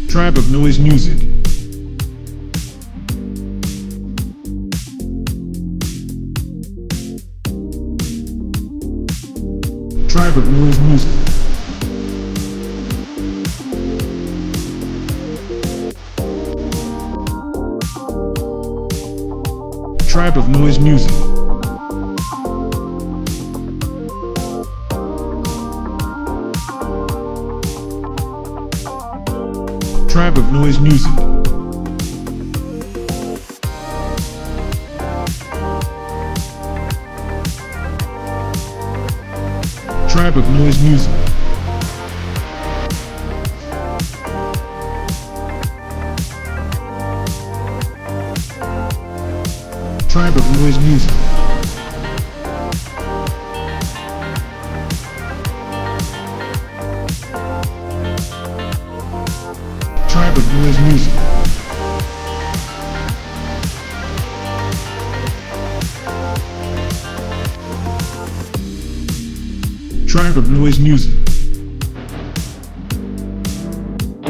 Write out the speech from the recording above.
Tribe of Noise Music. Tribe of Noise Music. Tribe of Noise Music. Tribe of Noise Music. Tribe of Noise Music. Tribe of Noise Music. Tribe of Noise Music. Tribe of Noise Music.